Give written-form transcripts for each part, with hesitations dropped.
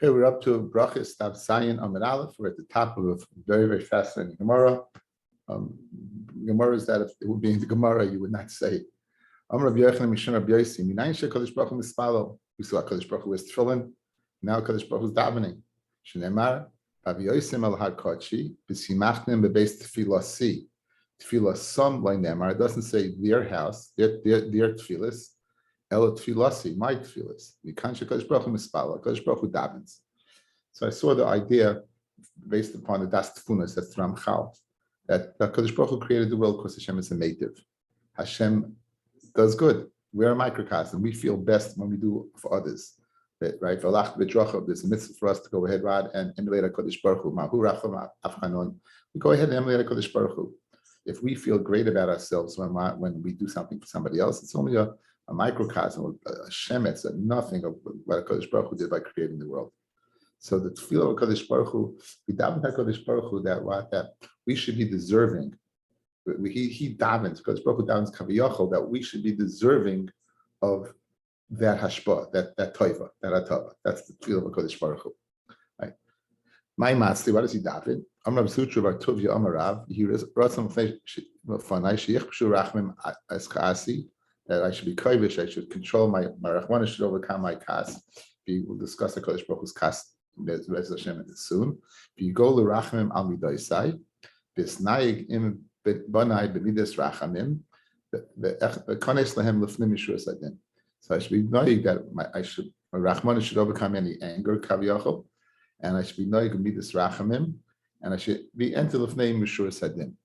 Okay, we're up to Berachos, Daf Zayin Amud Aleph. We're at the top of a very, very fascinating Gemara. Gemara is that if it would be in the Gemara, you would not say. Rabbi Yochanan Mishon Rabbi Yosi. Minayin sheKadosh Baruch Hu mispalo. We saw Kadosh Baruch Hu was tefillin. Now Kadosh Baruch Hu is davening. Shneimar Rabbi Yosim al Har Kodshi b'simachnim bebeis tefillah si. Tefillah some like Neymar. It doesn't say their house, their tefillas. El tefillasi, my tefillas. Mikan sheKadosh Baruch Hu mispalo. Kadosh Baruch Hu davens. So I saw the idea based upon the Das Tfunas, that's Ramchal, that Kadosh Baruch Hu created the world because Hashem is a native. Hashem does good. We're a microcosm. We feel best when we do for others. Right? There's a mitzvah for us to go ahead, Rod, and emulate HaKadosh Baruch Hu. Mahu Racham Afchanon. We go ahead and emulate HaKadosh Baruch Hu. If we feel great about ourselves when we do something for somebody else, it's only a microcosm, a shemetz, nothing of what HaKadosh Baruch Hu did by creating the world. So the tefillah of HaKadosh Baruch Hu, we daven HaKadosh Baruch Hu that we should be deserving. He davens, because Baruch Hu davens kaviyachol, that we should be deserving of that hashpah, that toiva, that atava. That's the tefillah of HaKadosh Baruch Hu. Right? My matzli, what does he daven? Amar B'sutra Bartuvia Amarav. He ratzon fanai sheich b'shu rachmim eskaasi. That I should be kovish, I should control my rachmana, should overcome my kas. We will discuss the HaKadosh Baruch Hu's kas Bez Hashem soon. You go to Rachamim al Midaisai, Bisnaig im Banai b'midas Rachamim, Kones lahem lefnim Yeshua Sadin. So I should be knowing that my Rachmana should overcome any anger, Kaviyachol, and I should be knowing b'midas Rachamim, and I should be enter lefnim Yeshua Sadin.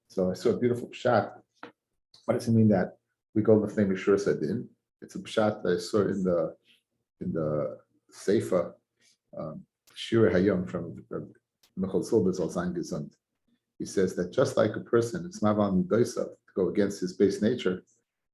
So I saw a beautiful pshat. What does it mean that we go lefnim Yeshua Sadin? It's a pshat that I saw in the Sefer. Shira Hayom from Michal Silber's Al-Zayin Gesund. He says that just like a person, it's maval midosav to go against his base nature,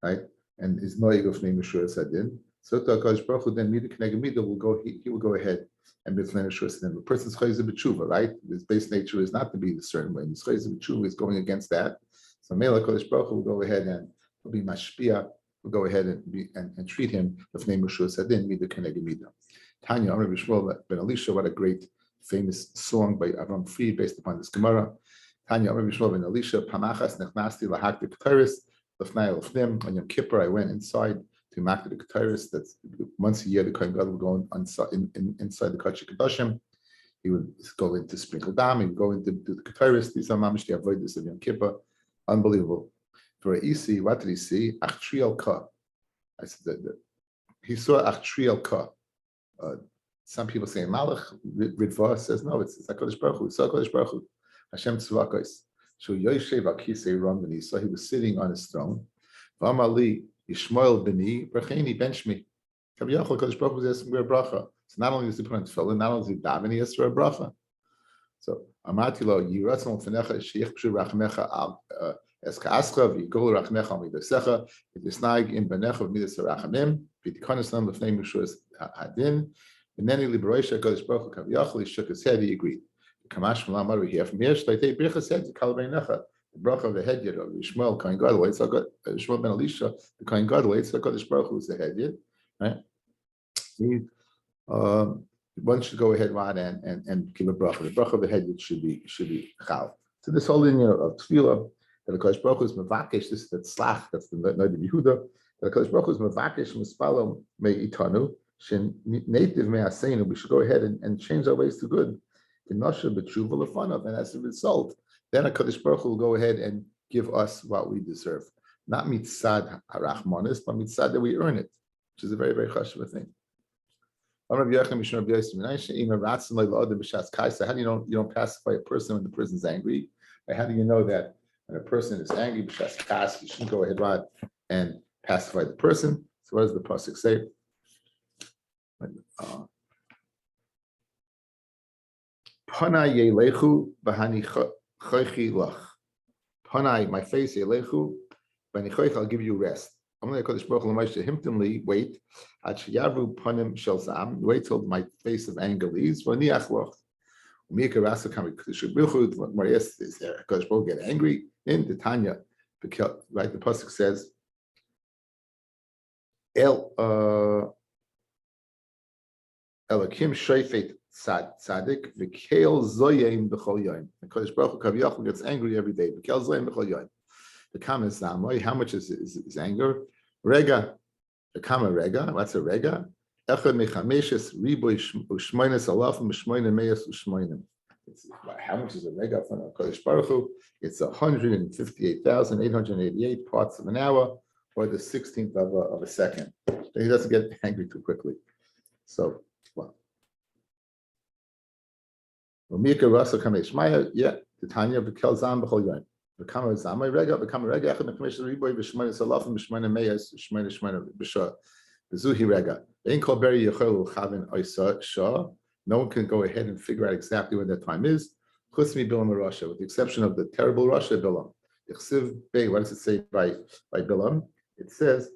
right? And his noig of name Yeshua Sadin. So HaKadosh Baruch Hu then will go. He will go ahead and be Yeshua Sadin. The person's chayzer b'tshuva, right? His base nature is not to be a certain way. His chayzer b'tshuva is going against that. So Mela HaKadosh Baruch Hu will go ahead and will be mashpia. Will go ahead and treat him with name Yeshua Sadin mida keneged mida. Tanya, Rabbi Shmuel ben Elisha, what a great famous song by Avram Fried based upon this Gemara. Tanya, Rabbi Shmuel ben Elisha, Pamachas nechnasti lahakti k'tayris, lefnai lefnim. On Yom Kippur, I went inside to makti the k'tayris. That's once a year the Kohen Gadol would go inside the Kodesh Kedoshim. He would go in to sprinkle dam. He would go in to do the k'tayris. These are mamish the avodas of Yom Kippur. Unbelievable. For Isi, what did he see? Achtriel ka. I said that he saw Achtriel ka. Some people say Malach Ridva says no, it's HaKadosh Baruch Hu. It's HaKadosh Baruch Hu. Hashem Tzvakos. So Yoshev Akisei Ramani. So he was sitting on his throne. V'amali Yishmael Beni Bracheni Benchmi. Kaviyachol HaKadosh Baruch Hu is asking for a bracha. So not only is he put on tefillin, not only is he davening, he asks for a bracha. So Amati lo Yiratzon Fenecha Sheich Pshu Rachmecha Al Eskaascha V'Yigol Rachmecha Al Midasecha V'Yisnaig Im Benecha V'Midas Rachamim V'Tikonis Nam L'Fnei Mishuas Hadin. And then he Kadosh Baruch Hu Kaviyachol, he shook his head, he agreed. Kamash Malam, what do we hear from here? Shtaytei Berachos said to Kalvei Necha, the bracha of the head yet of Yishmael Kohen Gadol. It's Yishmael ben Elisha, the Kohen Gadol. It's Kadosh Baruch Hu is the head yet, right? One should go ahead, Rod, and give a bracha. The bracha of the head yet should be chal. So this whole linear of tefillah that the Kadosh Baruch Hu is mevakesh. This is that slach. That's the Noid of Yehuda. That the Kadosh Baruch Hu is mevakesh mispalo me itanu. Native me'aseinu, we should go ahead and change our ways to good. And as a result, then HaKadosh Baruch Hu will go ahead and give us what we deserve. Not mitzad harachmanis, but mitzad that we earn it, which is a very, very chashuv thing. How do you don't pacify a person when the person's angry? How do you know that when a person is angry, b'shas kas, you shouldn't go ahead and pacify the person? So what does the pasuk say? Panai yelechu b'hani choichi lach. Panai, my face yelechu b'hani choich, I'll give you rest. I'm going to Kodesh Baruch Hu l'maisha himtimli, wait. At sheyavru panim shel zam, wait till my face of anger leaves. V'niach loch. Umika rasa kami Kodesh Baruch Hu. What Marias is there? Kodesh Baruch Hu get angry in the Tanya. Right, the pasuk says, El Elokim Shoifet Tzadik V'Kel Zoyim B'Chol Yom. The Kodesh Baruch Hu Kaviyachol gets angry every day. V'Kel Zoyim B'Chol Yom. The Kama Zamoy. How much is anger? Rega. The Kama Rega. What's a Rega? Echad Mechameshes Riboy Ushmoines Alafim Ushmoine Meyas Ushmoinim. How much is a Rega from Kodesh Baruch Hu? It's 158,888 parts of an hour, or the 16th of a second. He doesn't get angry too quickly. So, well. Mika Rasa Kamesh Maya, yeah, the Tanya Bekel Zam Bechol Yom. Become a Zamay Rega, become a Rega, Echad Mechamish Riboy, Bishmoine Salafim, Bishmoine Meyas, Shmoine Bishah, Bezuhi Rega. Ain't called Beri Yechol Chavin Oisa Shah. No one can go ahead and figure out exactly when that time is. Chusmi Bilam Rasha, with the exception of the terrible Rasha Bilam. Ichsiv Bey, what does it say by Bilam? It says,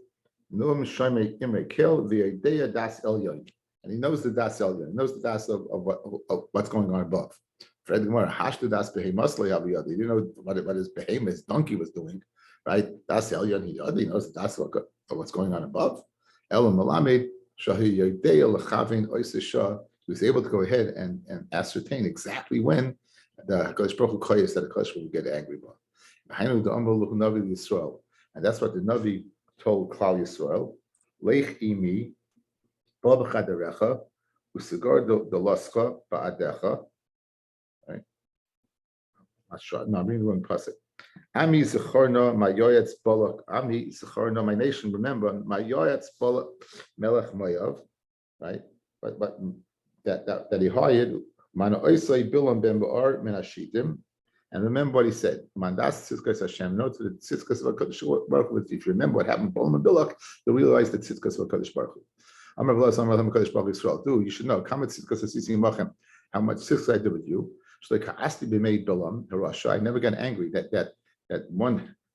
Noam Shomei Imre Kel V'Yodea Das Elyon. And he knows the Das Elyon, he knows the Das of what's going on above. Fred Gemara, Hashtu Das Behemus Le'Aviyad. He didn't know what his behemoth donkey was doing, right? Das Elyon, he knows the Das of what's going on above. Elam Malamed, Shahi Yodea L'Chavin Oisa Shah. He was able to go ahead and ascertain exactly when the Kodesh Baruch Hu Koyes that the Kodesh will get angry about. And that's what the Navi told Klal Yisrael. Leich imi, ba b'chaderecha, usigar the lascha ba'adecha. Right? No, I'm reading the wrong pasuk. Ami zecharna mayoyetz balak. Ami zecharna, my nation. Remember, mayoyetz balak melech Moav. Right? But that he hired Mana Oisai Bilam Ben Ba'ar Menashitim, and remember what he said. Mandas Tzidkas Hashem. No to the Tzidkas of Hakadosh Baruch Hu. If you remember what happened, Bilam and Bilak, you'll realize the Tzidkas of Hakadosh Baruch Hu. Amar V'las Amar Lam Hakadosh Baruch Yisrael. Do you should know? Kamat Tzidkas Asisi Machem. How much Tzidkas I did with you? So like Asti b'mei Bilam Harasha. I never got angry. That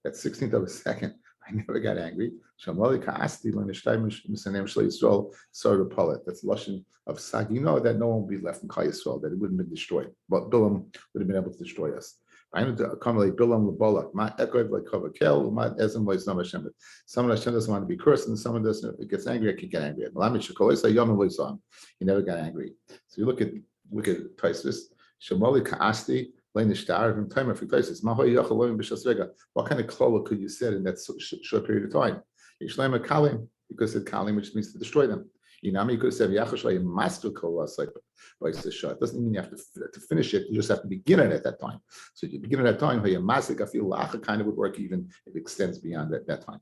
16th of a second. I never got angry. Shamali Ka'asti L'Nishtay Misanem Shlo Yisrael Sar Palet. That's lashon of Sag. You know that no one would be left in Kal Yisrael, that it wouldn't have been destroyed. But Bilam would have been able to destroy us. I know to come like Bilam L'Balak. Ma Ekov like Kavakel. Ma Ezem Loisam Hashem. Someone Hashem doesn't want to be cursed, and someone doesn't. It gets angry. I can get angry. Malamit Shekolesa Yom Loisam. He never got angry. So you look at Taisus. Shamali Ka'asti. What kind of klola could you say in that short period of time? Because it's kalim, which means to destroy them. You could have said master kola. It doesn't mean you have to finish it. You just have to begin it at that time. So if you begin at that time, kind of would work even if it extends beyond that time.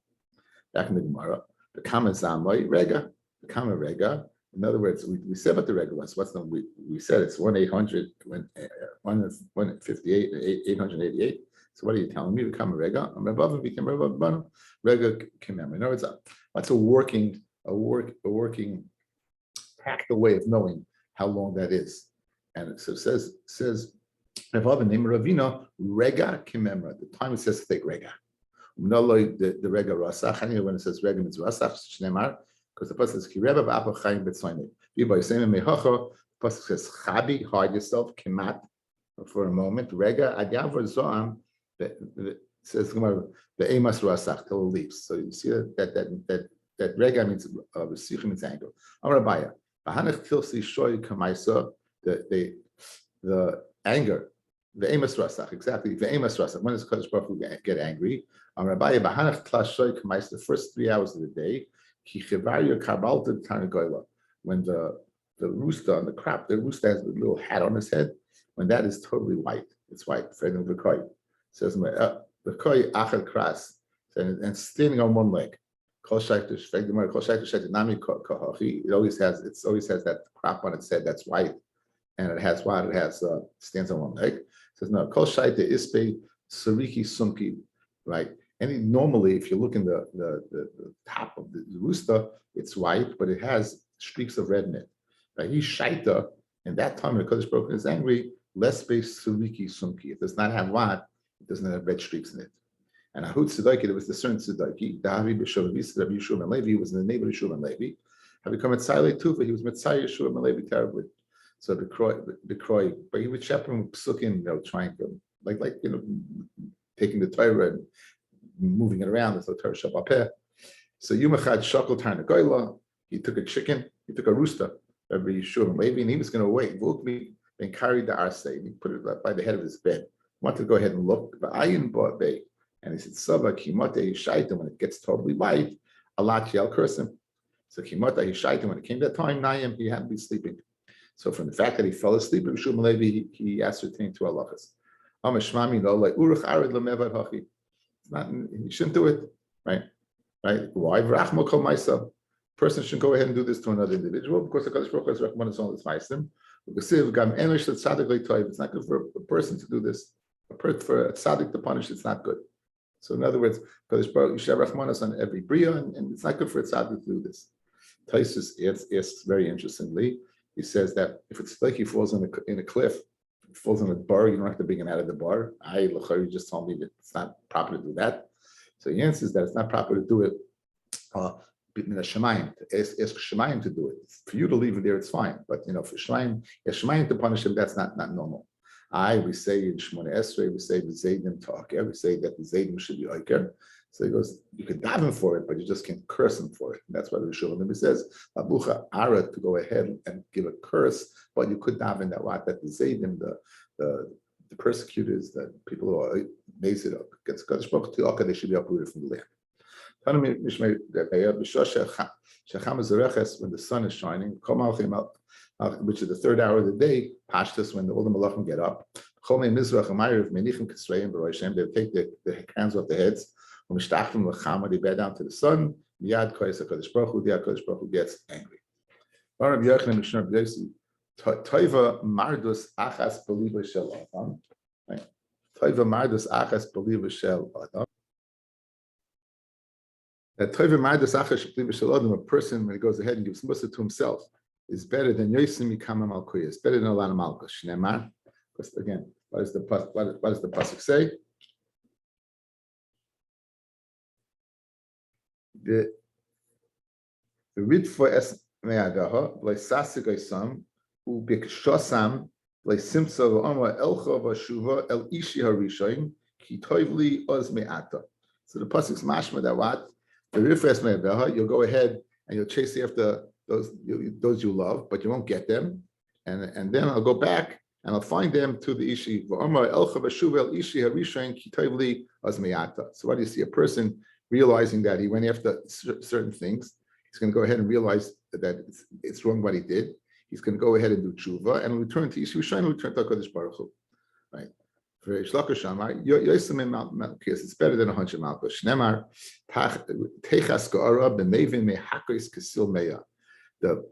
Back in the Gemara, the kama zamai rega, the kama rega. In other words, we said about the regulars. What's the we said it's 1-800-158-888. So what are you telling me? Become a rega. I'm above and become rega. Rega kimem. In other words, what's a working practical way of knowing how long that is? And so it says above the name of Ravina rega kimemra. The time it says take rega. The rega rasach. When it says rega means rasach shnemar. Because the pasuk says Kireva b'Apple Chaim b'Tzoyne. By saying mehacha, the pasuk says Chabi, hide yourself, kemat, for a moment. Rega adyavar zoam. Says the emas rasach till it leaves. So you see that rega means resichim means anger. Amar Abaye, tilsi shoy kamaisa. The anger, the emas rasach, exactly. The emas rasach. When does Kodesh Baruch Hu get angry? Amar Abaye, b'hanach tlas shoy kamaisa. The first 3 hours of the day. When the rooster on the crop, the rooster has a little hat on his head. When that is totally white, it's white. It says the koi achel kras, and standing on one leg. It always has that crop on its head that's white, and it has what? It has stands on one leg. It says no kol shaita ispe sariki sumki, right? And normally, if you look in the top of the rooster, it's white, but it has streaks of red in it. Right? He's shaita, and that time when the Kodesh Baruch Hu is angry, less space suriki sumki. It does not have what? It doesn't have red streaks in it. And Ahud Tzedaki, there was the certain Tzedaki, Davi B'Shuv Rabbi Yeshua ben Levi, was in the neighborhood of Yeshua ben Levi. Have become Mitzayle Tufa, he was Mitzayle Yeshua ben Levi terribly. So the Kroy, but he would shepherd psukim, trying to like taking the Torah and moving it around. So Torah Shabbat. So Yumachad Shakal Tarnagoyla, he took a chicken, he took a rooster, Rabbi Yeshua Levi, and he was going to wait. Vukmi and carried the arsay. He put it by the head of his bed. Wanted to go ahead and look. But ayin bought bay, and he said, "Sava kimotei shaita." When it gets totally white, Allah shall curse him. So kimotei shaita. When it came that time, Nayim, he had to be sleeping. So from the fact that he fell asleep, Rabbi Yeshua Levi, he ascertained two halachas. Amashmami lo like uruch arid lemevad hachi. Not, you shouldn't do it, right? Right? Why? V'rachmo kol ma'isa. Person shouldn't go ahead and do this to another individual because the Kadosh Baruch Hu has recommended his own ma'asim. It's not good for a person to do this. For a tzaddik to punish, it's not good. So in other words, Kadosh Baruch Hu should have rachmanas on every bria, and it's not good for a tzaddik to do this. Taisus asks very interestingly. He says that if it's like he falls in a cliff, falls in a bar, you don't have to bring it out of the bar. You just told me that it's not proper to do that. So he answers that it's not proper to do it. In a shemayim, ask shemayim to do it. For you to leave it there, it's fine. But for shemayim to punish him, that's not normal. We say in Shmona Esrei, we say the Zaydim talk. We say that the Zaydim should be oiker. So he goes, you can daven for it, but you just can't curse him for it. And that's why the Rishon says, Abucha Ara, to go ahead and give a curse, but you could daven that the Zaydim, the persecutors, the people who are made it up against Kadosh Baruch Hu, they should be uprooted from the land. When the sun is shining, which is the third hour of the day, Pashtas, when all the malachim get up, they take the hands off their heads, they bear down to the sun, the Kadosh Baruch Hu gets angry. Toiva mardus achas believa shel adam. Toiva mardus achas believa shel adam. That Toiva mardus achas believa shel adam, a person when he goes ahead and gives mussar to himself, is better than Yosim Yikama Malkuya. It's better than a lot of Malkus. Shneimar. Because again, what does the pasuk say? The ritfo es me'agaha le'sasik oisam u'bikshosam le'simtza v'amar elcha v'shuva el ishi harishayin ki toivli oz me'ata. So the pasuk's mashma that what the ritfo es me'agaha, you'll go ahead and you'll chase after those you love, but you won't get them, and then I'll go back and I'll find them to the ishi. So what do you see? A person realizing that he went after certain things, he's going to go ahead and realize that it's wrong what he did. He's going to go ahead and do tshuva and return to Ishi Rishon, return to Hakadosh Baruch Hu. Right? It's better than 100 malchus. Shnemar techas ga'ara b'mevin mehakris kasil meya. The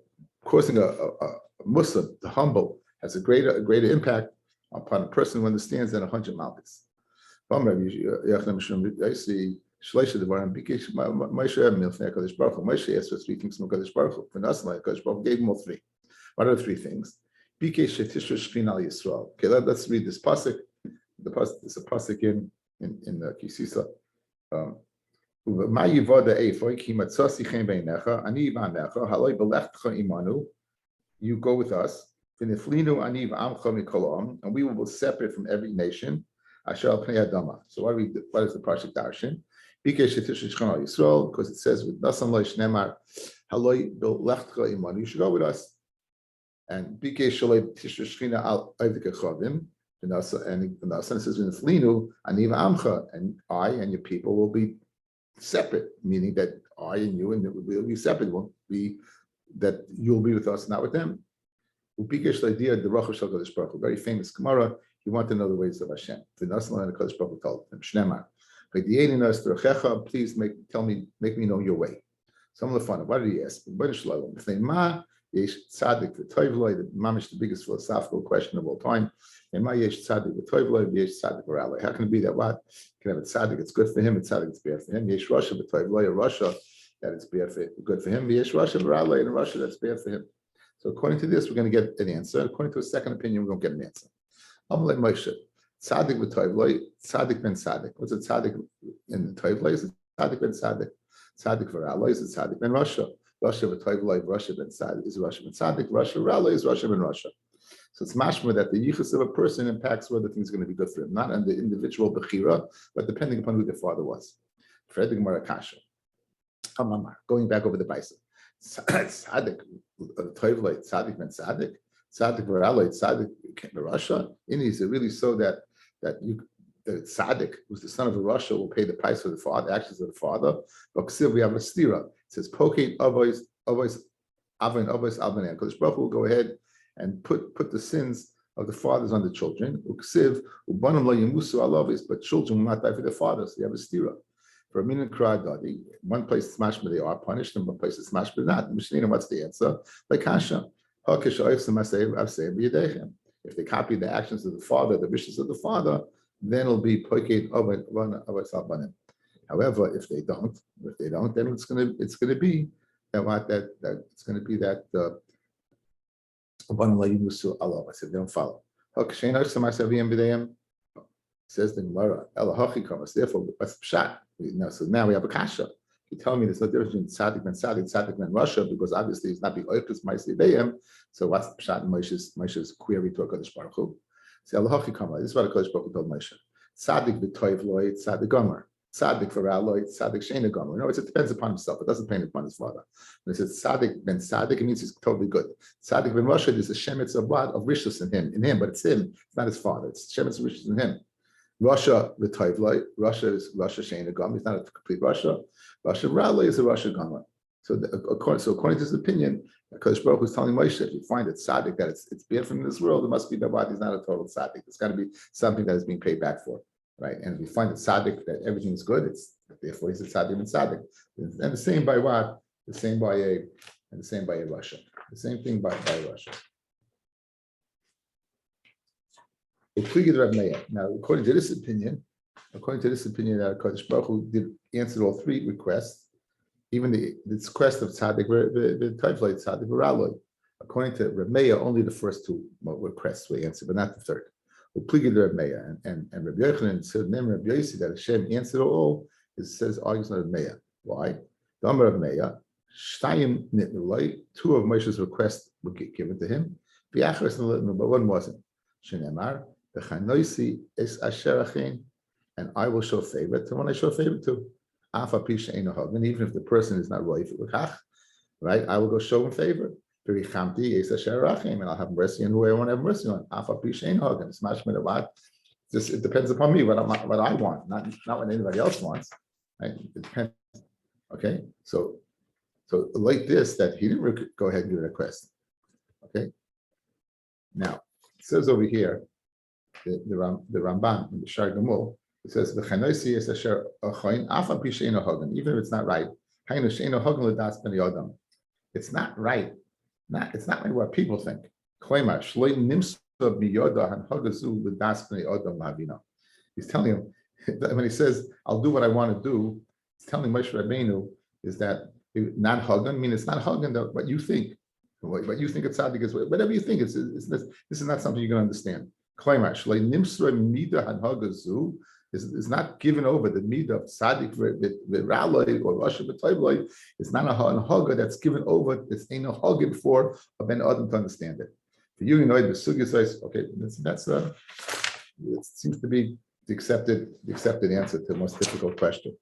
causing a Muslim, the humble, has a greater impact upon a person who understands than 100 malchus. I see Shleisha Devarim Bikesh Moshe Milfnei Hakadosh Baruch Hu. Moshe asked for three things from Hakadosh Baruch Hu. For Nasla, Hakadosh Baruch Hu gave him all three. What are the three things? Bikesh Shetisha Shkin Al Yisrael. Okay, let's read this pasuk. There's a pasuk in the Kisisa. You go with us, and we will be separate from every nation. So what is the Parshat Darshan? Because it says with Nasam Shnemar, you should go with us. And and it says and I and your people will be separate, meaning that I and you and will be separate, won't be that you'll be with us, not with them. Very famous Gemara. You want to know the ways of Hashem. Told him, please make me know your way. Some of the fun. What did he ask? The mamish, the biggest philosophical question of all time. How can it be that what can have a tzaddik? It's good for him. It's tzaddik. It's bad for him. Yesh Russia, but Russia that it's bad for good for him. Yesh Russia, and Russia that's bad for him. So according to this, we're going to get an answer. According to a second opinion, we're going to get an answer. Amalei Moshe, tzaddik b'toivloi, tzaddik ben tzaddik. What's a tzaddik in the toivloi? Is it tzaddik ben tzaddik? Tzaddik for Allah is it tzaddik ben Russia? Russia b'toivloi, Russia ben tzaddik is Russia ben tzaddik. Russia rala is Russia ben Russia. So it's mashma that the yichus of a person impacts whether things are going to be good for him, not on the individual bechira, but depending upon who their father was. Going back over the bison. Tzaddik, Toivlite, Tzaddik ben Tzaddik, Tzaddik Varalite, Tzaddik Russia. Is it really so that the Tzaddik, who's the son of a Russia, will pay the price for the father, actions of the father? But we have a stira. It says, "Pokeit avos avos avin avos albanan." Because Baruch will go ahead and put the sins of the fathers on the children. Uksiv ubanim lo yemusu alavis, but children will not die for their fathers. So you have a stira. For a minute, one place smashma they are punished, and one place smashma they're not. What's the answer? Like Hashem. If they copy the actions of the father, the wishes of the father, then it'll be poiket of. However, if they don't, then it's gonna be that it's gonna be that I said they don't follow. Says the Gemara, therefore, what's pshat? So now we have a kasha. You tell me there's no difference between tzaddik ben tzaddik, tzaddik ben Russia, because obviously it's not the oikus ma'aseh beim. So what's the pshat in Moshe's query to HaKadosh Baruch Hu? Say Elohachi kama. This is what HaKadosh Baruch Hu told Moshe. Tzaddik v'toiv loy, tzaddik gomer. Tzaddik v'ra loy, tzaddik sheina gomer. No, it depends upon himself. It doesn't depend upon his father. When it says tzaddik ben tzaddik, it means he's totally good. Tzaddik ben Russia, there's a shemitz of blood of rishus in him, but it's him. It's not his father. It's shemitz of rishus in him. Russia the Toivloi, Russia is Russia Sheina Gomer. He's not a complete Russia. Russia Raleigh is a Russia Gomer. So according to his opinion, because Baruch was telling Moshe, if you find it tzaddik that it's bad from this world, it must be that he's not a total tzaddik. It's got to be something that is being paid back for, right? And if you find it tzaddik that everything is good, it's therefore he's a tzaddik and tzaddik. And the same by what? The same by a Russia. The same thing by Russia. Now, according to this opinion, that Kodesh Baruch Hu did answer all three requests, even this quest of tzaddik v'toivloi, tzaddik v'raloi. According to Reb Meir, only the first two requests were answered, but not the third. Reb Meir and Rabbi Yochanan said, "Name Rabbi Yossi that Hashem answered all." It says argues on Reb Meir. Why? The Amar of Meir, Shtayim nitnuloi, two of Moshe's requests were given to him. But one wasn't. Shenemar. And I will show favor to when I show favor to. And even if the person is not right, I will go show him favor. And I'll have mercy on who I want to have mercy on. It depends upon me what I want, not what anybody else wants. Right? It depends. Okay, so like this, that he didn't go ahead and do a request. Okay. Now it says over here. The Ramban in the Shar Gemul, it says the Chanoisi is asher achoin afa pisheino hagan. Even if it's not right, hainu sheino hagan ledas b'nei adam. It's not right. It's not like what people think. Kloimar shloi nimsa biyoda han hagazu ledas b'nei adam lavina. He's telling him when he says, "I'll do what I want to do." He's telling Moshe Rabbeinu is that not hagan. I mean, it's not hagan that what you think. What you think it's tzaddik is whatever you think. This is not something you can understand. Is not given over. The midah of tzaddik v'raloi or Russia v'toivloi is not a haga that's given over. It's ain't no haga for a ben adam to understand it. For you know the sugya says, okay, that's it seems to be the accepted answer to the most difficult question.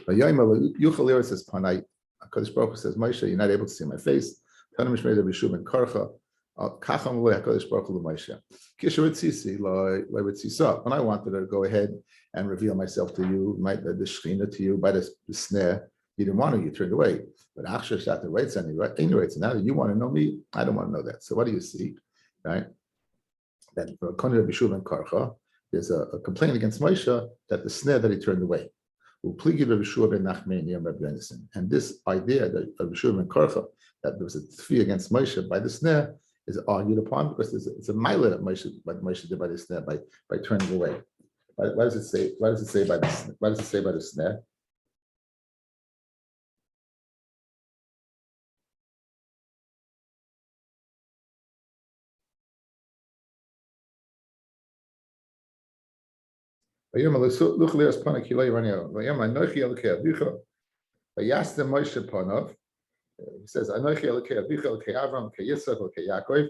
Yuchalira says panai. Kodesh Baruch Hu says Moshe, you're not able to see my face. Tanamish made of Yeshua ben Karcha. When I wanted to go ahead and reveal myself to you, the Shechina to you by the snare, you didn't want to, you turned away. But Achshav Shat the rights and now that you want to know me, I don't want to know that. So what do you see? Right? That for Rabbi Yeshua ben Karcha, there's a complaint against Moshe that the snare that he turned away. And this idea that Rabbi Yeshua ben Karcha, that there was a tfi against Moshe by the snare, is argued upon because it's a mile that Moshe did by the snare by turning away. Why does it say by the snare? He says, "Anochi Elokei Avicha Elokei Avram Elokei Yitzchak Elokei Yaakov."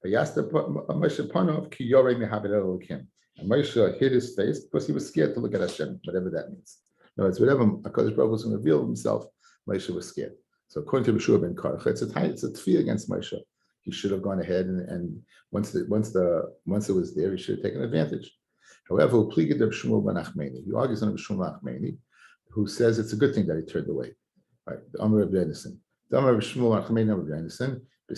Vayasta Moshe Panov Ki Yorei Mehaber Elokim. And Moshe hid his face because he was scared to look at Hashem, whatever that means. In other words, whatever HaKadosh Baruch Hu was going to reveal himself, Moshe was scared. So according to Yeshua ben Karcha, it's a tefillah against Moshe. He should have gone ahead and once it was there, he should have taken advantage. However, he argues on Shmuel Achmeni, who says it's a good thing that he turned away. Right? The Amar of Yedison. The Amar of Shmuel Achmeni, Amar of Yedison. In the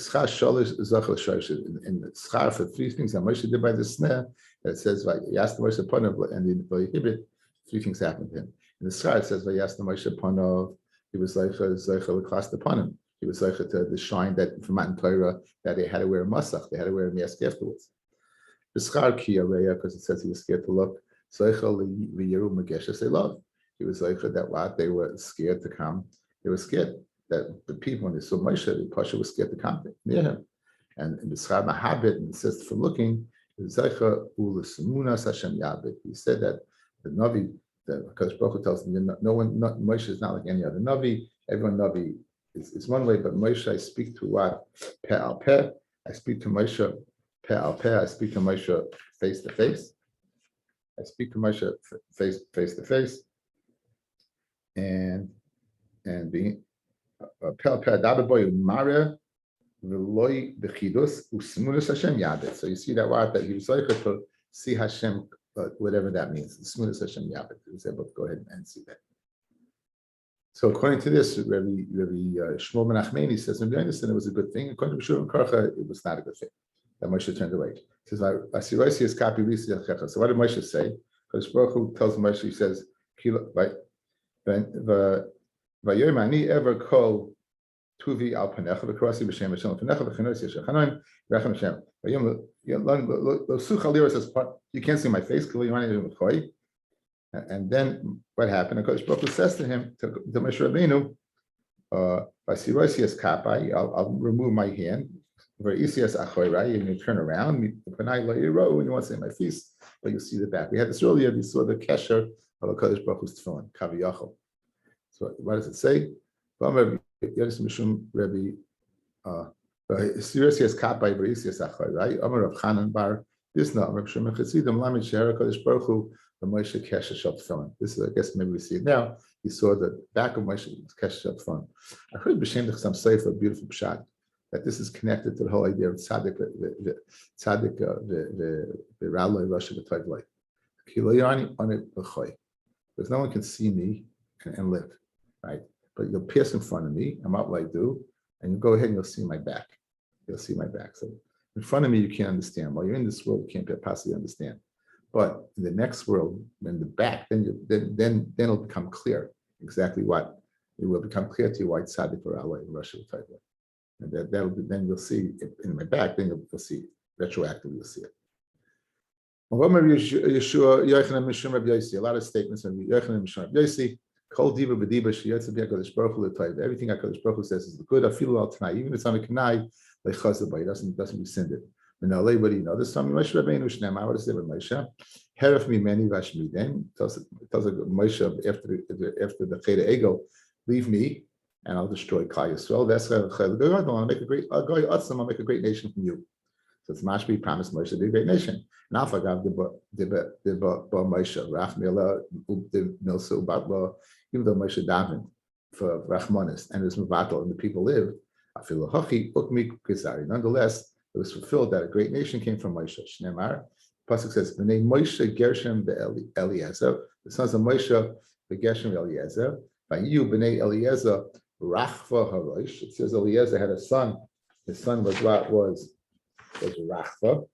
schar for three things that Moshe did by the snare, that it says, "Vayas Moshe Panav," and in the three things happened to him. In the schar, it says, "Vayas Moshe Panav." He was like the upon him. He was like the shine that from Matan Torah that they had to wear a masach, they had to wear a mask afterwards. The schar ki areya, because it says he was scared to look. He was like that what they were scared to come. They were scared that the people, when they saw Moshe, the Pasha was scared to come near him. And in the schar mahabit, and it says for looking, he said that the Navi, because Baruch tells them, no one, Moshe is not like any other Navi. Everyone Navi is one way, but Moshe, I speak to what? Peh al peh. I speak to Moshe peh al peh. I speak to Moshe face to face. I speak to Moshe face to face. And being peh al peh adaber boy umare v'loy b'chidus u'smunus Hashem yabit. So you see that what that he was like to see Hashem. Whatever that means, the smoothest Hashem Yabit, he was able to go ahead and see that. So according to this, Rabbi Shmuel ben Achmeni says, "Maybe I understand it was a good thing." According to Yeshua ben Karcha, it was not a good thing that Moshe turned away. He says, So what did Moshe say? Because Baruch Hu tells Moshe, he says, right? Vayomani ever call Tuvi al panecha v'krasi b'shem Hashem panecha v'chinois yeshachanoim v'rechem Hashem. Says, you can't see my face. And then what happened? Because Baruch Hu says to him, to Moshe Rabbeinu, I'll remove my hand. And you turn around, and you won't see my face, but you'll see the back. We had this earlier. We saw the kesher of Hakadosh Baruch Hu's tefillin, kaviyachol. So what does it say? Rabbi, Sirius Kapai Berachos right? Amar of Chanan Bar. This not Rabbi Shimon Chasidim Lamed Sheher Hakadosh Baruch Hu the Moshe Kesher Shel Tefillin. This is, I guess, maybe we see it now. He saw the back of Moshe Kesher Shel Tefillin. I heard B'Shem some Sefer, a beautiful pshat, that this is connected to the whole idea of tzaddik the Raloi Rosh V'Toivloi. Kiloyani on it b'choy. Because no one can see me and live, right? But you'll pass in front of me. I'm out like do. And you go ahead and you'll see my back. You'll see my back. So in front of me, you can't understand. While you're in this world, you can't possibly understand. But in the next world, in the back, then it'll become clear exactly what it will become clear to you why tzaddik or Allah in Russia type of. And that'll be, then you'll see it in my back. Then you'll see it retroactively. You'll see it. A lot of statements from Yochanan Mishum Rabbi Yossi. Kol diva b'diba sheyotze b'Hakadosh Baruch Hu l'toiv. Everything Hakadosh Baruch Hu says is good. Afilu al tanai, even if it's on a kanai, lechazav by doesn't rescind it. Menalei, what do you know? This time Moshe Rabbeinu Shnema. What does it say with Moshe? Heref mimeni vashmiden. Tells Moshe after the Cheda Egel, leave me and I'll destroy Klal Yisrael. I'll make a great I'll make a great nation from you. So it's Mashbi promised Moshe to be a great nation. Now forgot the Moshe Rach Mila the Milsa Ubatla. Even though Moshe davened for Rachmanis and his Mavatal and the people lived, nonetheless, it was fulfilled that a great nation came from Moshe. Shnemar, Pasuk says, "B'nei Moshe Gershom Eliezer." The sons of Moshe, the Gershom Eliezer. By you, B'nei Eliezer Rachva Harosh. It says Eliezer had a son. His son was what was Rachva.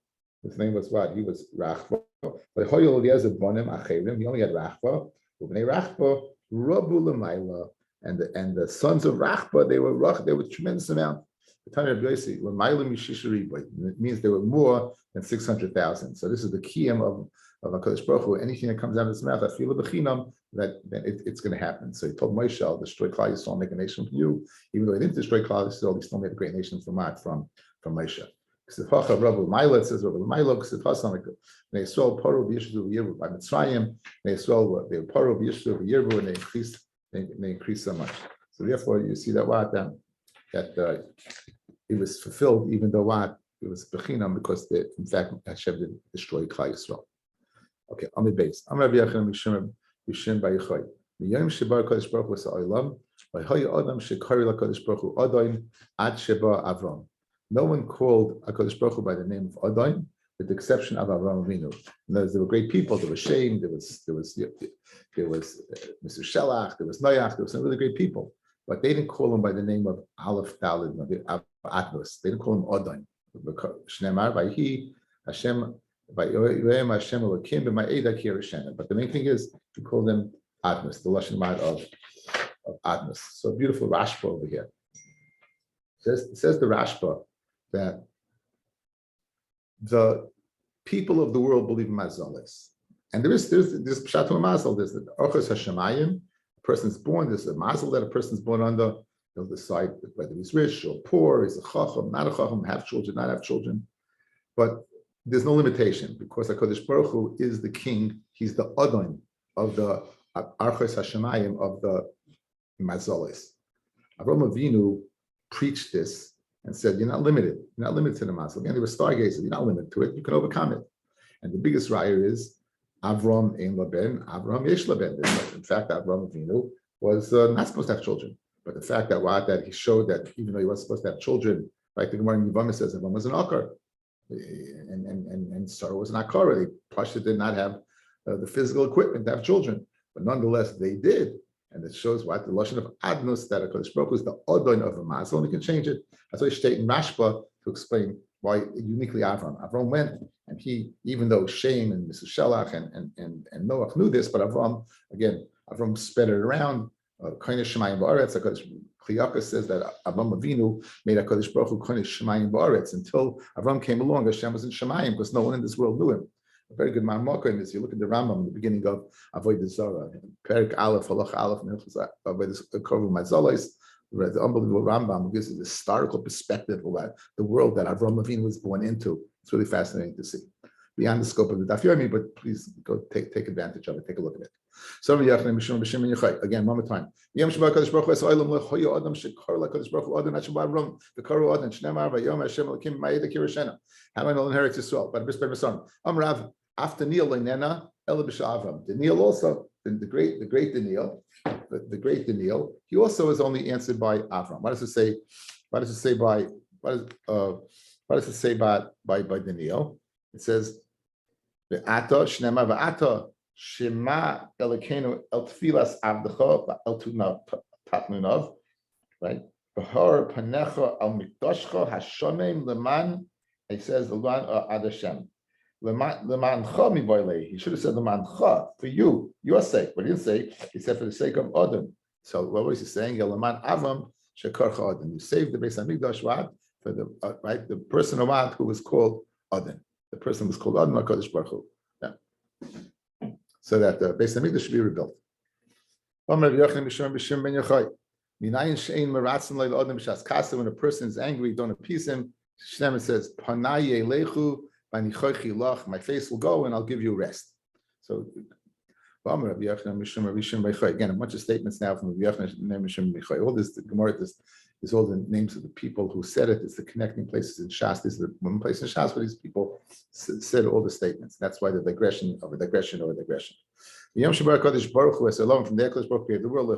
His name was what? He was Rachva. But Hoyel Eliezer Bonim Acherim. He only had Rachva. B'nei Rachva Rabu L'mayla. And the sons of Rachba, they were tremendous amount. The Tanya of Yossi were Mailim Yishishari, but it means they were more than 600,000. So this is the kiyam of HaKadosh Baruch Hu. Anything that comes out of his mouth, I feel the bechinam, that it's going to happen. So he told Moshe, I'll destroy Klal Yisrael, make a nation from you. Even though he didn't destroy Klal Yisrael, he still made a great nation from Moshe. Ksifacha Rabbi Mila, it says Rabbi Mila, Ksifasam, they Yisrael Paro V'Yishru V'Yirbu by Mitzrayim, they Yisrael, they were Paro V'Yishru V'Yirbu, and they increased so much. So therefore, you see that that it was fulfilled, even though it was bechinam, because in fact Hashem did destroy Klal Yisrael. Okay, on the base. I'm Rabbi Yochanan Mishum Bayichoy. The Yom Shebar Kodesh Baruch Hu Sa'olam. No one called HaKadosh Baruch Hu by the name of Adon, with the exception of Avraham Avinu. In other words, there were great people. There was Shem, there was Mr. Shelach, there was Noach, there were some really great people. But they didn't call him by the name of Aleph Dalid, of Atmos. They didn't call him Adon. Shnemar by he, Hashem, by Yoem Hashem Elokim, by Ma'eda Kirishena. But the main thing is to call them Atmos, the Lashon Ma'at of Atmos. So beautiful Rashba over here. It says the Rashba that the people of the world believe in mazalis, and there's pshat mazal. There's the Berachos Hashemayim. A person's born. There's a mazal that a person's born under. They'll decide whether he's rich or poor, he's a chacham, not a chacham, have children, not have children. But there's no limitation because HaKadosh Baruch Hu is the king. He's the Adon of the Berachos Hashemayim of the mazalis. Avraham Avinu preached this and said, you're not limited. You're not limited to the mazal. Again, they were stargazers. You're not limited to it. You can overcome it. And the biggest raya is Avram ein laben, Avram yesh laben. In fact, Avraham Avinu was not supposed to have children. But the fact that he showed that even though he was supposed to have children, like the Gemara in Yevamah says, Avram was an akar. And Sarah was an akar. They Pasha did not have the physical equipment to have children. But nonetheless, they did. And it shows what the lashon of adnos that HaKadosh Baruch Hu is the adon of a mazal, and you can change it. That's why I state in Rashba to explain why uniquely Avram. Avram went, and he, even though Shem and Mrs. Shelach and Noach knew this, but Avram spread it around. Koine Shemayim Ba'aretz. Kliyaka says that Avram Avinu made HaKadosh Baruch Hu Koine Shemayim Ba'aretz until Avram came along. Hashem was in Shemayim because no one in this world knew him. A very good ma'amaka in this. You look at the Rambam in the beginning of Avodah Zarah, Perik Aleph, Halacha Aleph, Avodah Kovu Mazalos. The unbelievable Rambam gives a historical perspective of the world that Avraham Avinu was born into. It's really fascinating to see. Beyond the scope of the Daf Yomi, but please go take advantage of it. Take a look at it. So again, one more time. How I will inherit Yisrael? But Rav after Neil Lenena Ela B'Shavram. Daniel also the great Daniel, the great Daniel. He also is only answered by Avram. What does it say? What does it say by Daniel? It says Ve'ata Shnema Ve'ata Shema Elokeinu El Tfilas Avdecha El Tatnunav, right? Behar Panecha Al Mikdashcha Hashamim Leman. He says Leman Ad Hashem. Leman Cha Miboile. He should have said Leman Cha for you, your sake. But he didn't say. He said for the sake of Adam. So what was he saying? Leman Avram Shekarcha Adam. You saved the Beis Hamikdash for the right the person of Ad who was called Adam. The person was called Adam HaKadosh Baruch Hu. Yeah. So that the Beis Hamikdash should be rebuilt. When a person is angry, don't appease him. Shneimah says, my face will go and I'll give you rest. So again, a bunch of statements now from all this, the Gemara, is all the names of the people who said it. It's the connecting places in Shas. This is the one place in Shas where these people said all the statements. That's why the digression of a digression of a digression. The Yom Shabbat HaKadosh Baruch Hu, as alone from the HaKadosh Baruch Hu, the world,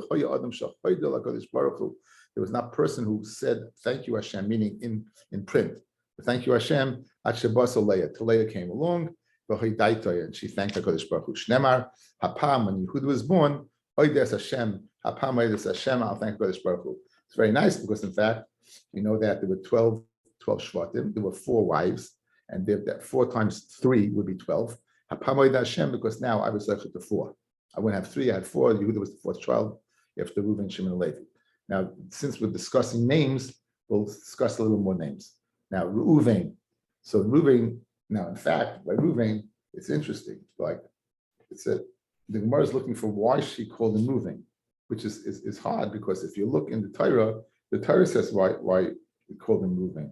there was not a person who said, thank you Hashem, meaning in print. Thank you Hashem, till Leah came along, and she thanked HaKadosh Baruch Hu. Shnemar, Hapam, when Yehuda was born, Oides Hashem, Hapam Oides Hashem, I'll thank HaKadosh Baruch Hu. It's very nice because in fact, we know that there were 12 Shvatim, there were 4 wives, and that 4 times 3 would be 12. Hapam Oides Hashem, because now I was like to 4. I wouldn't have 3, I had 4, Yehuda was the 4th child, after Reuven, Shimon, and Levi. Now, since we're discussing names, we'll discuss a little more names. Now, Reuven. So Reuven, now in fact, by Reuven, it's interesting. Like it said, the Gemara is looking for why she called him Reuven, which is hard because if you look in the Torah says why we called him Reuven.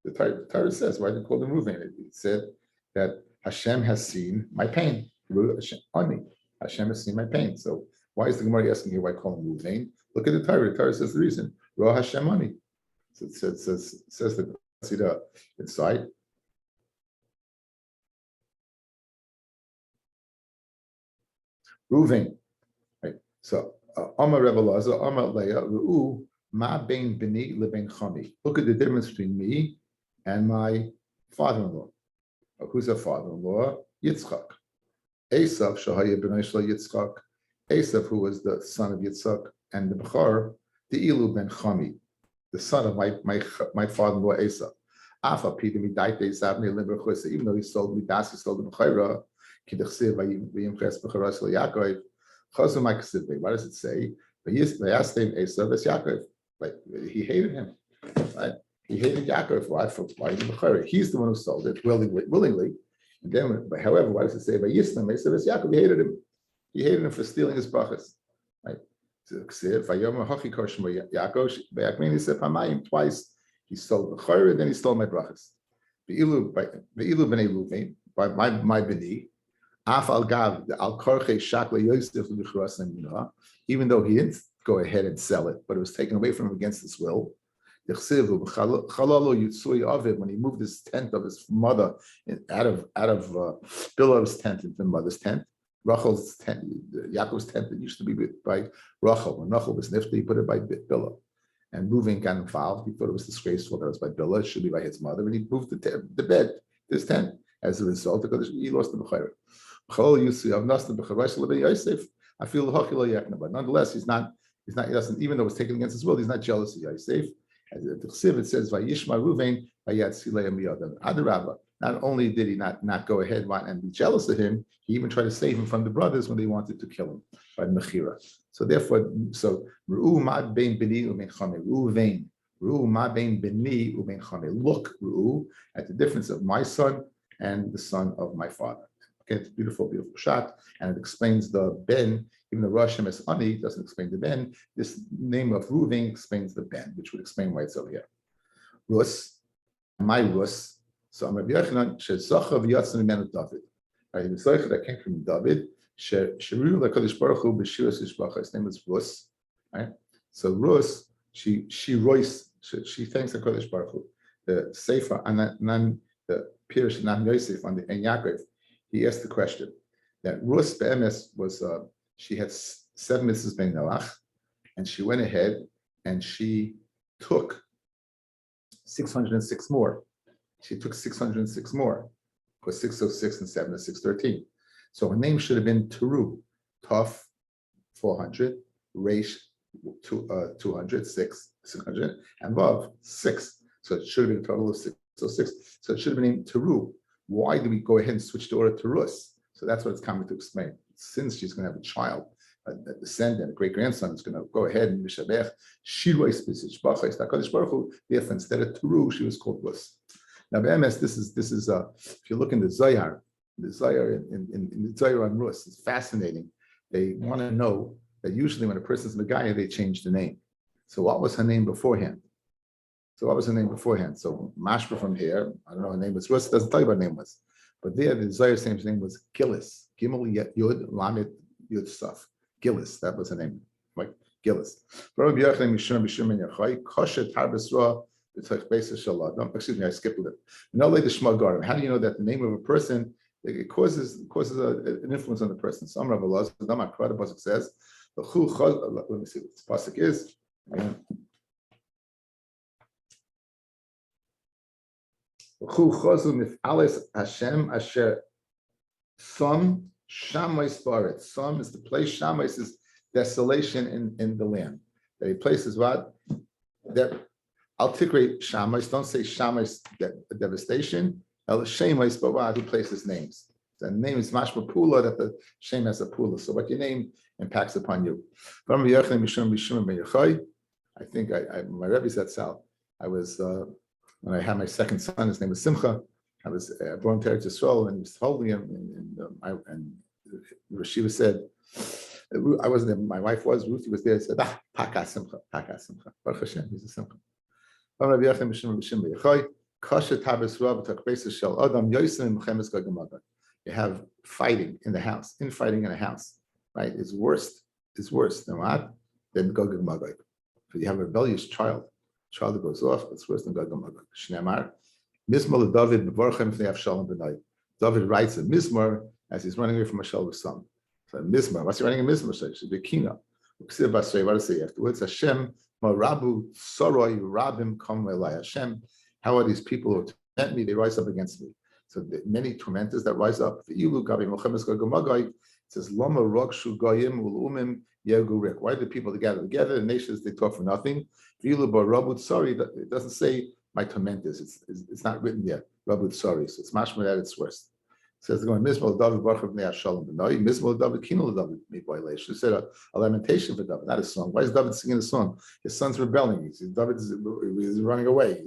The Torah says why they called him Reuven. It said that Hashem has seen my pain. Hashem has seen my pain. So why is the Gemara asking here why call him Reuven? Look at the Torah. The Torah says the reason. Ra Hashem ani. So it says that see the inside. Reuven, right? So Amar Rebbe Lazar, Amar Leah, Ru'u, Ma bein bini lebein chami. Look at the difference between me and my father-in-law. Who's her father-in-law? Yitzchak. Esav, Shahaya ben Yitzchak. Esav, who was the son of Yitzchak, and the Bechor, the Ilu ben Chami, the son of my father-in-law Esav. Afa Pidimi Daite Zabne Limberchus, even though he sold me Das, he sold the Bechira, Kidachsiv, Vayim Ches Becharas Yaakov. Chazum Makasivbe. What does it say? Vayastem Esav es Yaakov. Like he hated him. Right? He hated Yaakov. Why? Why the Bechira? He's the one who sold it willingly. And then, however, what does it say? Vayistem Esav es Yaakov. He hated him. He hated him for stealing his brachas. Right? Twice he stole the chayre, then he stole my brachas. The ilu b'nei Ruvain, by my b'ni, af al gav al korche shakla yosef l'chras. Even though he didn't go ahead and sell it, but it was taken away from him against his will. When he moved his tent of his mother out of Bilhah's tent into mother's tent, Rachel's tent, Yaakov's tent that used to be by Rachel. When Rachel was nifty, he put it by Bilhah. And moving got involved. He thought it was disgraceful that it was by Bilhah. It should be by his mother. And he moved the bed, his tent. As a result, because he lost the Bechira. I feel the Hachil, but nonetheless, he doesn't, even though it was taken against his will, he's not jealous of Yosef. As the Chsiv, it says, Vayishma Ruvain, Vayat Silei Miyadam. Adarabba. Not only did he not go ahead and be jealous of him, he even tried to save him from the brothers when they wanted to kill him by Mechira. So therefore, Ru'u ma bein bini u'bein chame. Ru'u ma bein bini u'bein chame. Look, Ru'u, at the difference of my son and the son of my father. Okay, it's a beautiful, beautiful shot, and it explains the ben. Even the Rosh Hashanah Ani doesn't explain the ben. This name of Ruvain explains the ben, which would explain why it's over here. Rus, my Rus. So I'm Rabbi Yochanan shezachav yatzon mimenu David. Right, the zocher that came from David. Sheru LaKadosh Baruch Hu b'shiras yishbacha. His name is Rus. Right. So Rus, she thanks HaKadosh Baruch Hu. The Sefer Anan, the Pirush Nan Yosef on the En Yaakov. He asked the question that Rus be'emes was she had 7 mitzvahs ben Noach, and she went ahead and she took 606 more. She took 606 more, because 606 and 7 is 613. So her name should have been Teru, Tov 400, Reish 200, 600, and Vav 6. So it should have been a total of 606. So it should have been named Teru. Why do we go ahead and switch the order to Rus? So that's what it's coming to explain. Since she's going to have a child, a descendant, a great grandson is going to go ahead and Mishabech, Shiroi Spisish Bachais, HaKadosh Baruch Hu, therefore instead of Teru, she was called Rus. Now, BMS, this is if you look in the Zohar in the Zohar on Rus, it's fascinating. They want to know that usually when a person's Megaya, they change the name. So what was her name beforehand? So Mashma from here, I don't know, her name was Rus, doesn't tell you what her name was. But there, the Zohar saying his name was Gillis. Gimel Yud Lamed Yud Saf. Gillis, that was her name. Like Gillis. Excuse me, I skipped it. How do you know that the name of a person, it causes an influence on the person? Some Rabbi Lazar, the pasuk says, let me see what this pasuk is. Hashem asher Som Shamais Baret. Som is the place. Shamais is desolation in the land. That he places what? That I'll tigrate Shamais. Don't say Shamais devastation. El Shemais, but what? Who places names? The name is Mashma Pula, that the Shem has a Pula. So what your name impacts upon you. I think my Rebbe said so. I was when I had my second son, his name was Simcha. I was born to Eretz Yisrael, and he was holding him, and Rashiva said, I wasn't there. My wife was, Ruthie was there. Said, Paka Simcha, Paka Simcha. Baruch Hashem, he's a Simcha. You have fighting in the house, infighting in a house, right? Is worse than what? Than Gog and Magog. If you have a rebellious child that goes off, it's worse than Gog and Magog. Shneimar, Mizmor David Bevorchem Fnei Avshalom B'nai. David writes a Mizmor as he's running away from Avshalom's son. So Mizmor, what's he writing a Mizmor? So it should be Kina. What does it say afterwards? Hashem, Marabu, Soroi, Rabim, Kamwelai. Hashem, how are these people who torment me? They rise up against me. So many tormentors that rise up. The Ilu Gabi Mochamis Gogomagai says, Loma Rogshu Goyim Ulumim Yegurek. Why do people gather together? The nations they talk for nothing. The Ilu Barabut, sorry, it doesn't say my tormentors. It's not written there. Rabut, sorry. So it's mashma that it's worse. It says going Mizmal David Baruch Bnei Shalom B'nai Mizmal David Kinol David Miboyle. She said a lamentation for David, not a song. Why is David singing a song? His son's rebelling. David is running away.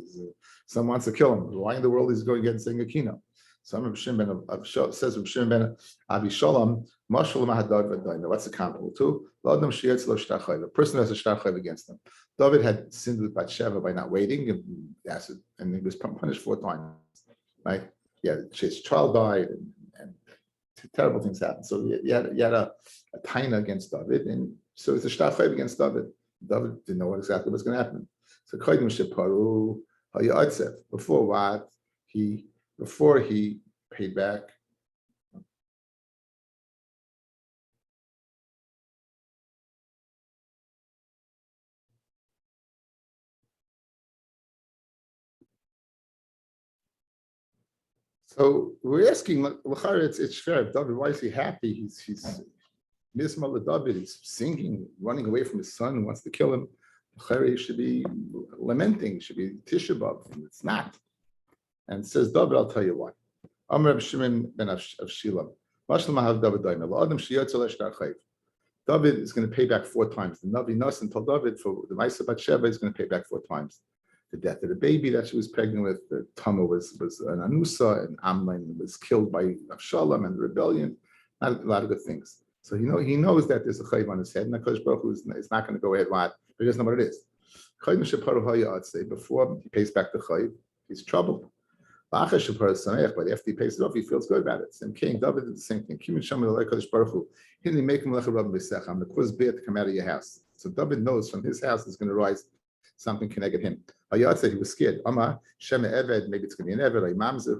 Son wants to kill him. Why in the world is he going to get and sing a kino? So Rabbi Shimon says Rabbi Shimon ben Abi Shalom Mashal Mahadad V'Daina. What's the comparable to? L'adam sheyetz lo shtachayv. A person has a shtachayv against him. David had sinned with Bathsheba by not waiting, and he was punished 4 times. Right? Yeah, his child died, and terrible things happened. So you had a taina against David, and so it's a shtachayv against David. David didn't know exactly what's going to happen. So Kodim sheparu hayatzev. Before what before he paid back. So we're asking, it's fair. David, why is he happy? He's Mismal David, he's singing, running away from his son who wants to kill him. He should be lamenting, should be Tisha B'Av, and it's not. And it says, David, I'll tell you why. Amr Rabbi Shimon ben Avshilam. David is going to pay back 4 times. The Navi Nassan told David for the Maisa Bathsheba is going to pay back 4 times. The death of the baby that she was pregnant with, the Tamar was an Anusa, and Amnon was killed by Avshalom, and the rebellion, a lot of good things. So he knows that there's a chayv on his head, and HaKadosh Baruch Hu is not going to go ahead but he doesn't know what it is. Before he pays back the chayv, he's troubled. But after he pays it off, he feels good about it. Same King David did the same thing. He didn't make him I'm the cause bear to come out of your house. So David knows from his house is going to rise something connected him. Hayat said he was scared. Ama Shema Eved, maybe it's going to be an Eved, or Mamza,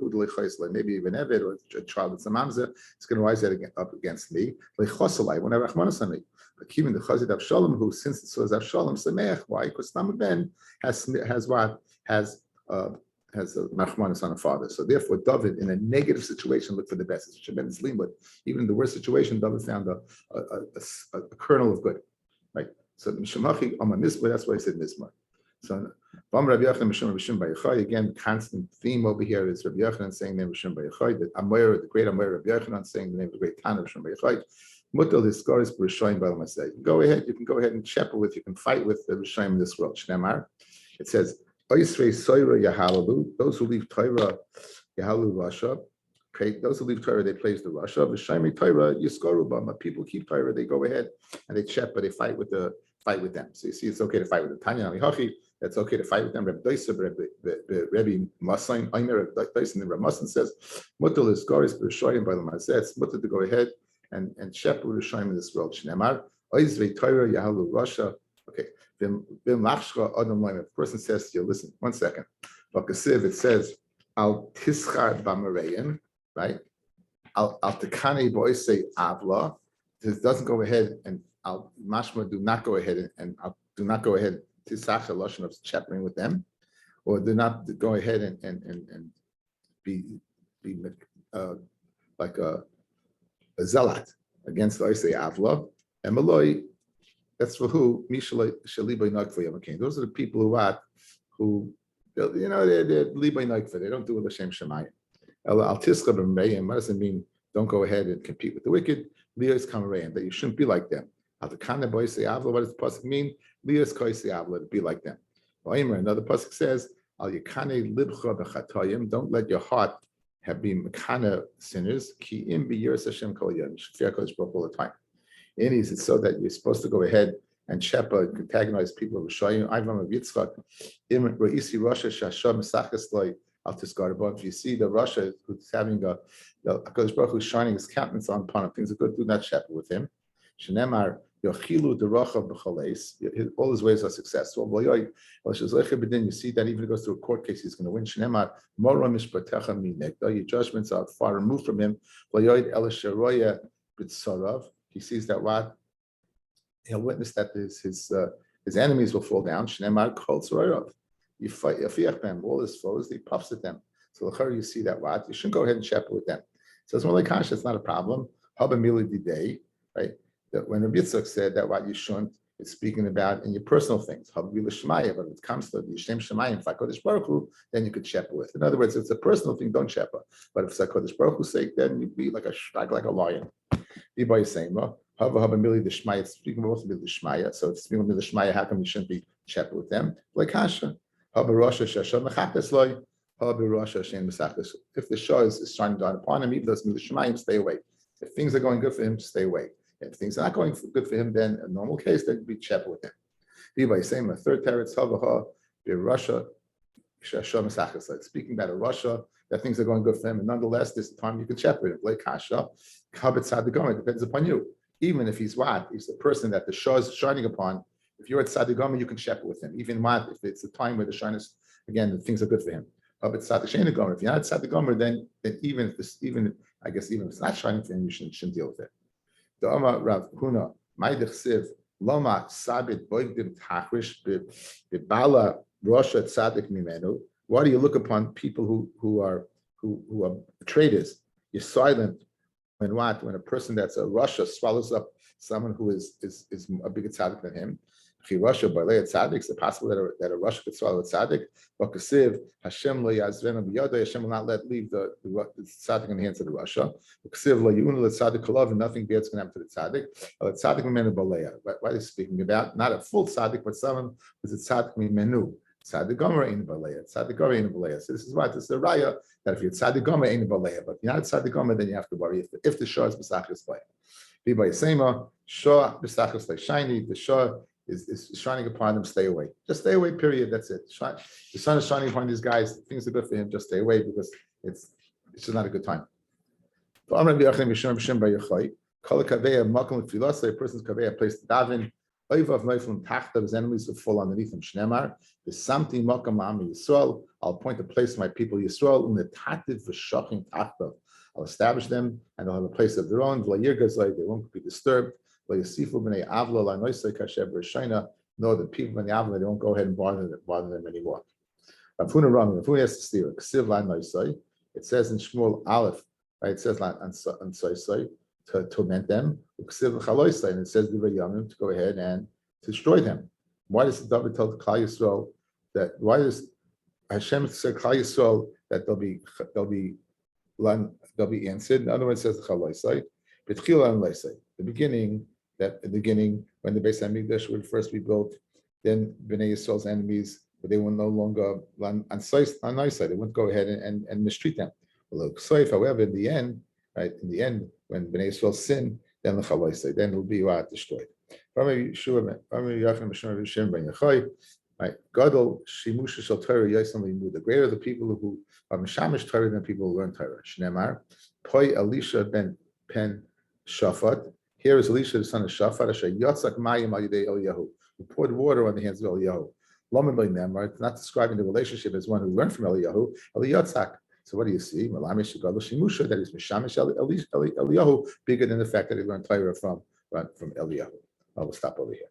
maybe even Eved, or a child that's a Mamza, it's going to rise up against me. Whenever Achmanas on me. But keeping the Chazid Avshalom, who since it was Avshalom Sameach, why? Because Tamar Ben has a Nachmanis on a father. So therefore, David, in a negative situation, looked for the best. It's tremendous lean, but even in the worst situation, David found a kernel of good. Right? So Mishamachi Amar Nisma, that's why I said Nisma. So again, the constant theme over here is Rabbi Yochanan saying the name of Shem Bayachai, the Amir, the great Amir Rabbi Yochanan saying the name of the great Tana of Shem Bayachai. Mutal Hiskaris B'Rishayim B'Alamasei. You can go ahead and shepherd with, you can fight with the Rishayim in this world. Shnemar. It says, Oisrei Soira Yahalalu, those who leave Torah Yahalu Rasha. Those who leave Torah, they praise the Rasha. V'Shaimei Torah Yiskoru Bama. People keep Torah, they go ahead and they shepherd, they fight with them. So you see, it's okay to fight with the Tanya Namihachi. It's okay to fight with them. Rabbi Doisa, Rabbi Masain, Aimer, Rabbi Doisa, and Rabbi Masain says, Mutal is Goris B'Rishayim by the Mazet. It's mutal to go ahead and shepherd Rishayim in this world. Shnemar, Oizrei Torah Yahalu Rasha. Okay. If a person says to you, listen, 1 second. Bakasiv, it says, Al Tischar Bamareyan, right? Al Tekane Boise Avla. It doesn't go ahead and Al Mashma do not go ahead and do not go ahead to Sacha Lashon of shepherding with them, or do not go ahead and be like a zealot against the Oisei Avla. And Maloi, that's for who? Those are the people they're libay nagfa. They don't do it l'shem shemayim. Al tischa b'meim. What does it mean? Don't go ahead and compete with the wicked. Lios kamarayim. That you shouldn't be like them. Al tekane boisei avla. What does the pasuk mean? Lios koisei avla. To be like them. Another pasuk says al yekane libcha b'chatayim. Don't let your heart have been mekana sinners. Ki im b'yiras Hashem kol yom. You should fear HaKadosh Baruch Hu all the time. It's so that you're supposed to go ahead and shepherd, antagonize people of Rishayim. Ivan of Yitzchak, Reisi Russia, Shasham, Mesachas Al Tiskarabon. If you see the Russia who's having the HaKadosh Baruch who's shining his countenance on upon him, things are good, do not shepherd with him. Shenemar, Yochilu Derachav B'chaleis, all his ways are successful. You see that even if he goes through a court case, he's going to win. Shenemar, Mora Mishpatecha Minek, though your judgments are far removed from him. He sees that what? he'll witness that his enemies will fall down. Shneimar kol tzorayov. You fight, all his foes, he puffs at them. So the you see that what you shouldn't go ahead and shepherd with them. So it's more like kasha, it's not a problem. Haba mili day, right? That when Rabbi Yitzchak said that what you shouldn't, it's speaking about in your personal things. Haba mili shemaya, but if it comes to the Yishem Shemayim, Fakodesh Baruch Hu, then you could shepherd with. In other words, if it's a personal thing, don't shepherd. But if it's Fakodesh Baruch Hu's sake, then you be like a lion. Be by saying, haba mili the shmaya. It's speaking about the shmaya. So it's speaking about the shmaya. How come you shouldn't be shepherd with them? Like kasha. If the Shah is shining down upon him, even though it's the Shemayim, stay away. If things are going good for him, stay away. If things are not going good for him, then in a normal case, then be shepherd with him. Be by saying a third teretz, Russia, speaking about a Russia, that things are going good for him, and nonetheless, this time you can shepherd him. Like kasha, it depends upon you. Even if he's the person that the Shah is shining upon. If you're at Sadigama, you can shepherd with him. Even if it's a time where the shyness, again, things are good for him. But if you're not at Sadigama, then even if it's not shining for him, you shouldn't deal with it. The Amar Rav Huna, Maidich Siv, Loma Sabit Boigdim Tachrish Bibala Rosha Tzadik Mimenu. Why do you look upon people who are traitors? You're silent when what? When a person that's a Russia swallows up someone who is a bigger tzaddik than him. Russia it's possible that a Russia could swallow a tzaddik. But Kasiv Hashem lo yazvenu b'yodei, Hashem will not let leave the tzaddik in the hands of the Russia. Kasiv lo yunu l'tzaddik kolav, and nothing bad's going to happen to the tzaddik. Tzaddik mimenu baleya. What is speaking about? Not a full tzaddik, but someone who's a tzaddik mimenu. Tzaddik gomer ain't baleya. Tzaddik gomer ain't baleya. So this is what this is the raya that if you're tzaddik gomer ain't baleya, but if you're not tzaddik gomer, then you have to worry if the shah is b'sachris play. Be by sema shah b'sachris play shiny. The shah is shining upon them, stay away. Just stay away, period. That's it. The sun is shining upon these guys, things are good for him, just stay away because it's just not a good time. A person's kaveya place to daven. His enemies will fall underneath him. Shnemar, I'll point a place to my people Yisrael. I'll establish them and they'll have a place of their own. They won't be disturbed. Know the people in the Avla, they won't go ahead and bother them anymore. It says in Shmuel Aleph, right? It says on to torment them, and it says to go ahead and to destroy them. Why does the David tell Klal Yisrael that? Why does Hashem say Klal Yisrael that they'll be answered? In other words, it says the beginning. That in the beginning, when the Beis Hamikdash would first be built, then Bnei Yisrael's enemies, but they will no longer on our side. They wouldn't go ahead and mistreat them. However, in the end, right? In the end, when Bnei Yisrael sin, then the Chaloisai, then it will be destroyed. Right? Gadol shimusha shel Torah yosam limu. The greater the people who are mishamish Torah than people who learn Torah. Shnemar, Poi Elisha ben Pen Shafat. Here is Elisha, the son of Shaphat, who poured water on the hands of Eliyahu. It's not describing the relationship as one who learned from Eliyahu. So what do you see? That is Mishamish Eliyahu, bigger than the fact that he learned Torah from Eliyahu. I will stop over here.